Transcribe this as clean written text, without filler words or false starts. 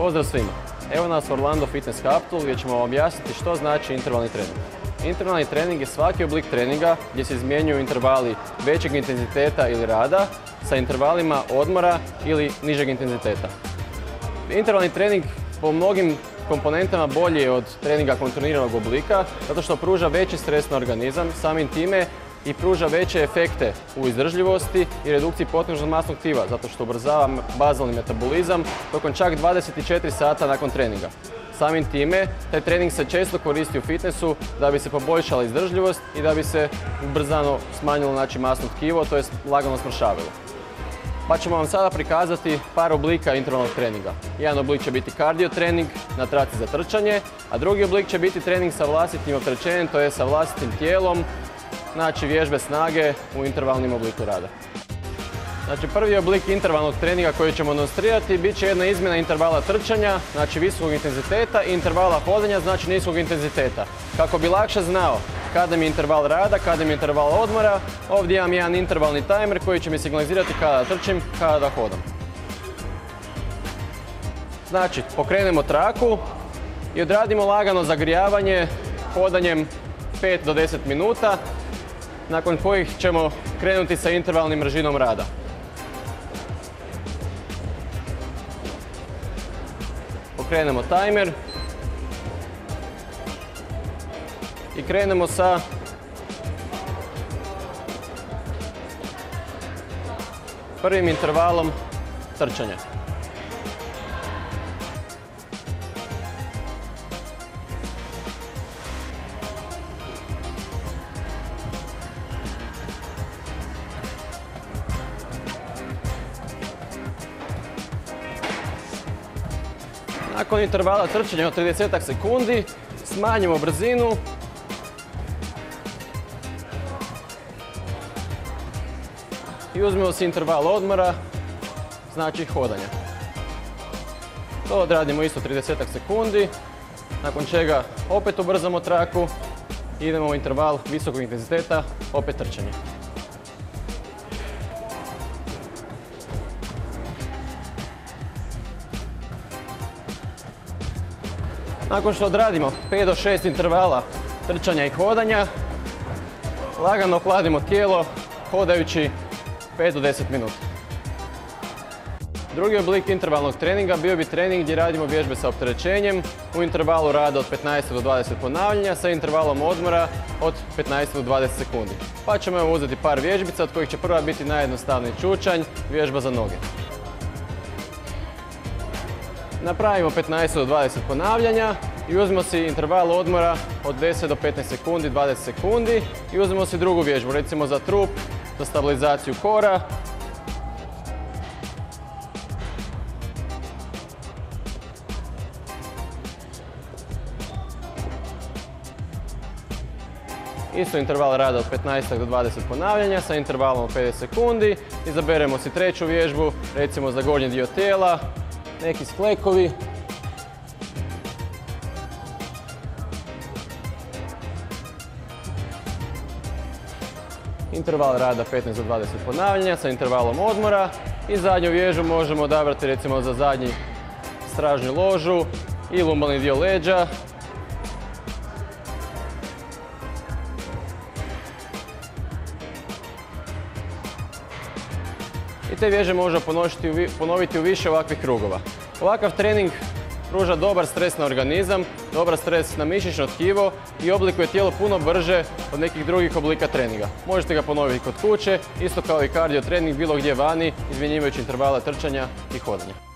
Pozdrav svima! Evo nas u Orlando Fitness Capital gdje ćemo vam objasniti što znači intervalni trening. Intervalni trening je svaki oblik treninga gdje se izmjenjuju intervali većeg intenziteta ili rada sa intervalima odmora ili nižeg intenziteta. Intervalni trening po mnogim komponentama bolji je od treninga kontinuiranog oblika zato što pruža veći stres na organizam, samim time i pruža veće efekte u izdržljivosti i redukciji potrošnog masnog tkiva zato što ubrzava bazalni metabolizam tokom čak 24 sata nakon treninga. Samim time, taj trening se često koristi u fitnessu da bi se poboljšala izdržljivost i da bi se ubrzano smanjilo masno tkivo, to jest lagano smršavilo. Pa ćemo vam sada prikazati par oblika intervalnog treninga. Jedan oblik će biti kardio trening na traci za trčanje, a drugi oblik će biti trening sa vlastitim opterećenjem, to je sa vlastitim tijelom, znači vježbe snage u intervalnim obliku rada. Znači prvi oblik intervalnog treninga koji ćemo demonstrirati bit će jedna izmjena intervala trčanja, znači visokog intenziteta i intervala hodanja, znači niskog intenziteta. Kako bi lakše znao kada mi je interval rada, kada mi je interval odmora, ovdje imam jedan intervalni timer koji će mi signalizirati kada trčim, kada hodam. Znači pokrenemo traku i odradimo lagano zagrijavanje hodanjem 5 do 10 minuta, nakon kojih ćemo krenuti sa intervalnim režimom rada. Pokrenemo timer i krenemo sa prvim intervalom trčanja. Nakon intervala trčanja od 30 sekundi smanjimo brzinu i uzmemo si interval odmora, znači hodanja. To odradimo isto 30 sekundi, nakon čega opet ubrzamo traku i idemo u interval visokog intenziteta, opet trčanje. Nakon što odradimo 5 do 6 intervala trčanja i hodanja, lagano ohladimo tijelo hodajući 5 do 10 minuta. Drugi oblik intervalnog treninga bio bi trening gdje radimo vježbe sa opterećenjem u intervalu rada od 15 do 20 ponavljanja sa intervalom odmora od 15 do 20 sekundi. Pa ćemo uzeti par vježbica od kojih će prva biti najjednostavniji čučanj, vježba za noge. Napravimo 15 do 20 ponavljanja i uzmemo si interval odmora od 10 do 15 sekundi, 20 sekundi i uzmemo si drugu vježbu, recimo za trup, za stabilizaciju kora. Isto interval rada od 15 do 20 ponavljanja sa intervalom od 50 sekundi. Izaberemo si treću vježbu, recimo za gornji dio tijela, neki sklekovi. Interval rada 15 do 20 ponavljanja sa intervalom odmora i zadnju vježbu možemo odabrati recimo za zadnji stražnju ložu i lumbalni dio leđa. I te vježbe možemo ponoviti u više ovakvih krugova. Ovakav trening pruža dobar stres na organizam, dobar stres na mišićno tkivo i oblikuje tijelo puno brže od nekih drugih oblika treninga. Možete ga ponoviti kod kuće, isto kao i kardio trening bilo gdje vani, izmjenjivajući intervale trčanja i hodanja.